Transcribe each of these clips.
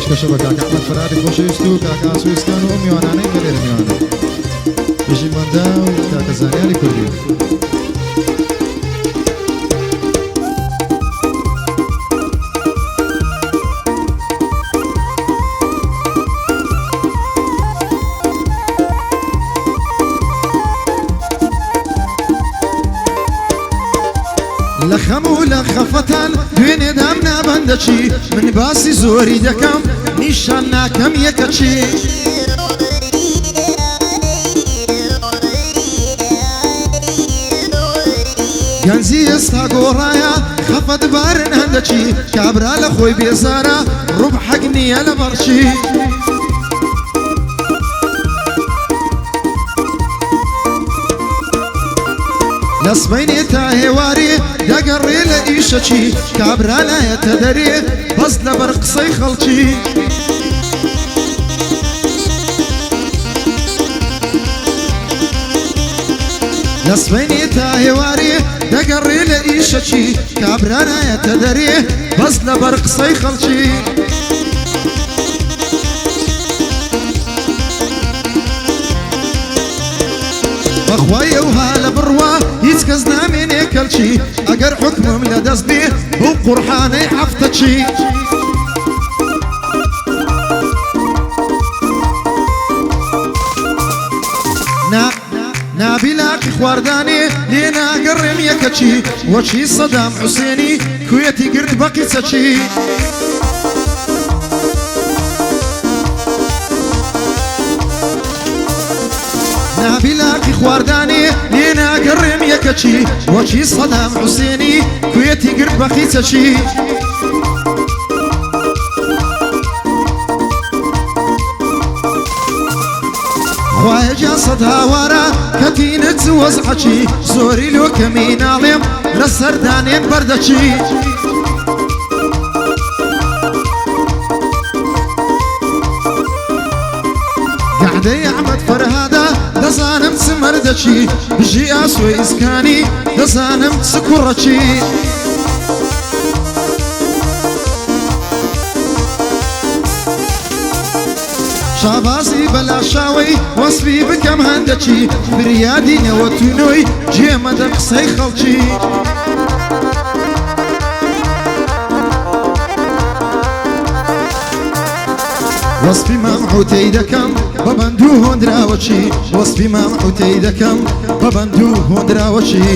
پێشکەشە بە کاک ئەحمەد فەرهادی خۆشەویست و کاک ئاسوویسکان و ئەو میوانانەی لە لێرە میوانە بژیمەندا و کاکە زانیاری کوردی لخم و لخفتان دوێنێ دام نابەندەچی من باسی زۆری دەکەم نیشان ناکەم یەکەچی گەنجی ئێستا گۆڕایە خەفەت بارن هەندەچی کابرا لە خۆی بێزارە ڕوب حەق نییە لە بەڕچی لەسبەینێ تا هێواری دەگەڕێ لە ئیشەچی کابرا لایەتە دەرێ بەس لەبەر قسەی خەڵکی لەسبەینێ تا هێواری دەگەڕێ لە ئیشەچی کابرا لایەتە دەرێ بەس لەبەر قسەی خەڵکی بەخوای ئەوها لە بڕوا هیچ کەس نامێنێ کەلچی ئەگەر حکمم لە دەست بێ بۆ قورحانەی حەفتەچی نابیلاقی خواردانێ لێ ناگەڕێم یەکەچی وەچی سەدام حوسێنی کوێتی گرت بە قیسەچی نابیلاقی خواردانێ لێ ناگەڕێم یەکەچی وەچی سەدام حوسێنی کوێتی گرت بە قیسەچی خوایە جا سەد هاوارە کەتینت وەزعەچی زۆری لۆ کەمی ناڵێم لە سەردانێن بەردەچی گەعدەی ئەحمەد فەرهادە دەزانم چ مەردەچی بژی ئاسۆی ئیسکانی دەزانم چ کوڕەچی شابازی بەلاشاوەی وەسفی بکەم هەندەچی بریادی نەوەتونۆی جێمەدە قسەی خەڵکی وەسفی مەمحوتەی دەکەم بە بەندوو هۆندراوەچی وەسفی مەمحوتەی دەکەم بە بەندوو هۆندراوەچی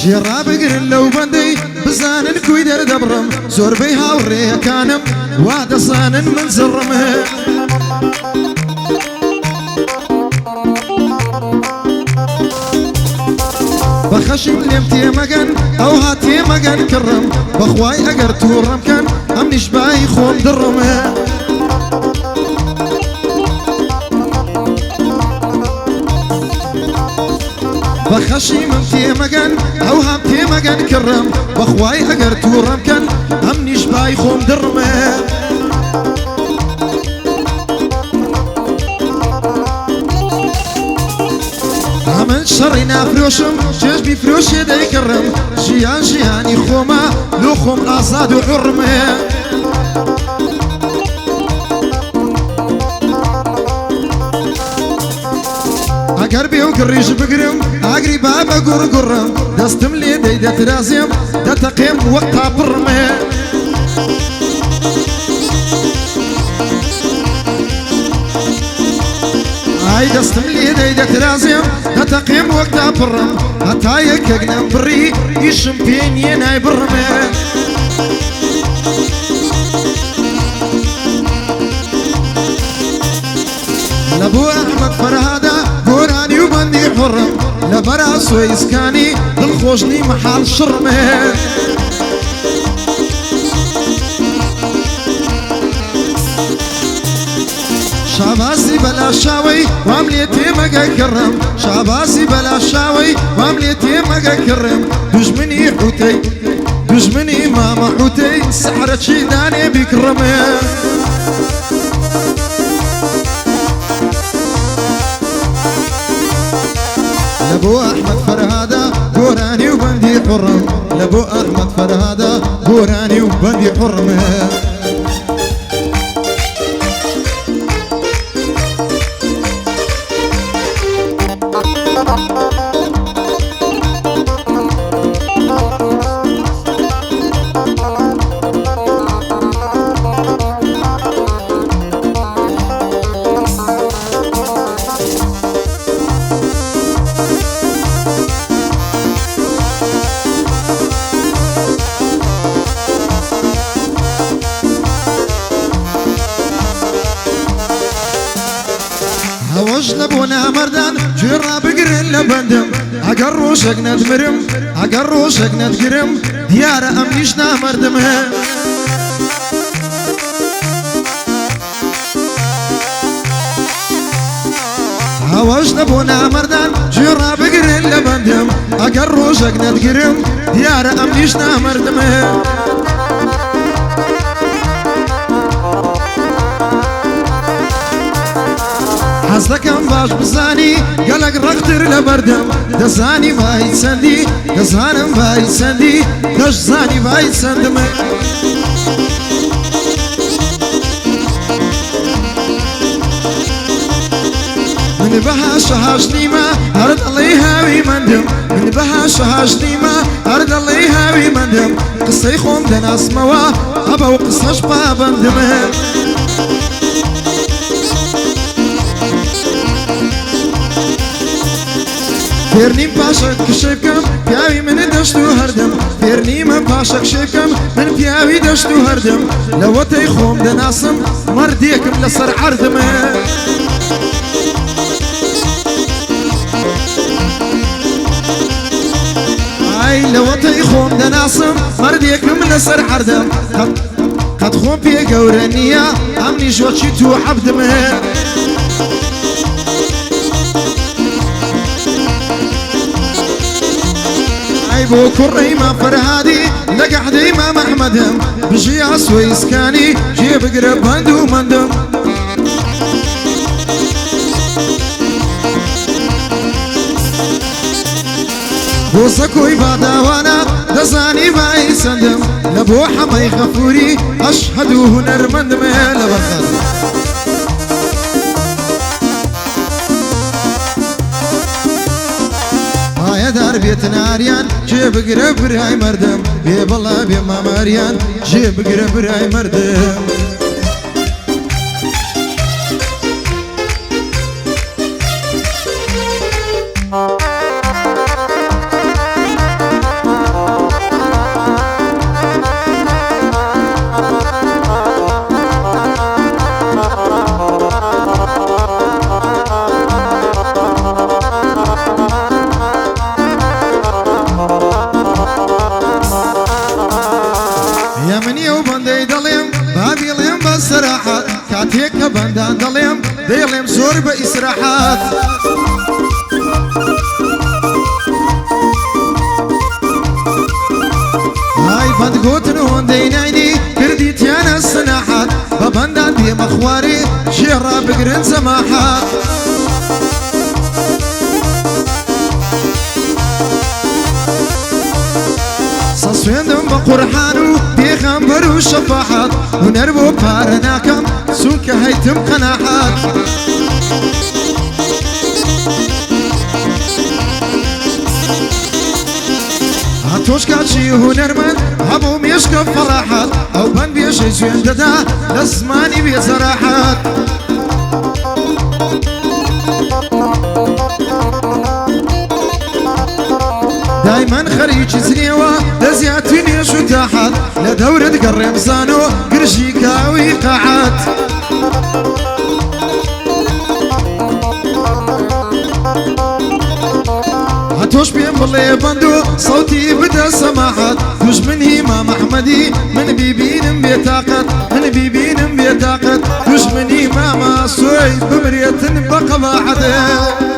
جێڕا بگرن لەو بەندەی بزانن کوی دەردەبڕم زۆربەی هاوڕێیەکانم وا دەزانن من زڕمە بە خەشم لێم تێمەگەن ئەوها تێمەگەن کڕم بەخوای ئەگەر تووڕەمکەن ئەم نیشبایی خۆم دڕمە بەخەشی من تێمەگەن ئەوها تێمەگەن کڕم بەخوای ئەگەر تووڕەمکەن ئەم نیشبای خۆم دڕمە من شەڕی نافرۆشم چێژمی فرۆشێ دەیکڕم ژیان ژیانی خۆمە لۆ خۆم ئازاد و حڕمە ئەگەر بێ و گڕیژ بگرم ئاگری با بە گوڕگوڕم دەستم لێ دەی دەترازێم دەتەقێم وەک تاپڕمە ئای دەستم لێ دەی دەترازێم دەتەقێم وەک تاپڕم هەتا یەکێک نەم بڕی ئیشم پێ نییە نایبڕمە لە بۆ ئەحمەد فەرهادە گۆرانی و بەندی حڕم لەبەر ئاسۆی ئیسکانی دڵخۆشنی مەحاڵ شڕمە شاباسي بلا شاوي وامليتي مقا كرم شاباسي بلا شاوي وامليتي مقا كرم دجمني حوتي دجمني ماما حوتي سحرة شيداني بكرمي لبو احمد فرهاده قراني وبندي حرم لبو احمد فرهاده قراني وبندي حرم هوش لبونا مردان جرا بقرن لبندم اقروشك ندمرم اقروشك ندقرم ديار امنيشنا مردم هوش لبونا مردان جرا بقرن لبندم اقروشك ندقرم ديار امنيشنا مردم حزدكم باش بزاني قلق رختر لبردم دزاني باي سندي دزانم باي سندي دزاني باي سندم من بها شهاش نيمة أرد الله هاوي مندم من بها شهاش نيمة أرد الله هاوي مندم قصة يخوم دناس موا أبا وقصة شبا بندم فيرني باشك شبكم بياوي من دشتو هردم فيرني من باشك شبكم من بياوي دشتو هردم لو تيخوم دناسم مرديكم لصر عردم اي لو تيخوم دناسم مرديكم لصر عردم قد خوم بي قورانية امني جوتشي تو عبدم بو كري ما فرهادي لقحدي ما محمدهم بجي عصوي اسكاني جيب قرب هندو مندم بو سكوي باداوانا دزاني باي سندم لبو حمي غفوري اشهدو هنر مندم لبرخان دار بيت ناريان جيب قرب راي مردم بي بالله بي ماماريان جيب قرب راي مردم كاتيك بندان دليم ديليم زور بإسراحات هاي بندقوتن هون دينيني كرديت يانا السناحات ببندان دي مخواري جيرا بقرن سماحات صصويندم بقرحانو بيغمبر وشفاحات ونربو بارناكم سوك هيتم قناحات هاتوش كاتشي هنرمن هبو ميشكب فراحات او بن بيشي زوين ددا لزماني بيزراحات دايما خريج زنيوة لزياتيني شو تحت لدورة قرم زانو قرشي كاوي قاعات هاتوش بين بالله بندو صوتي بدا سماحات وش من هيما محمدي من بيبين بيتاقت من بيبين بيتاقت وش من هيما مسؤول بمرية بقباعده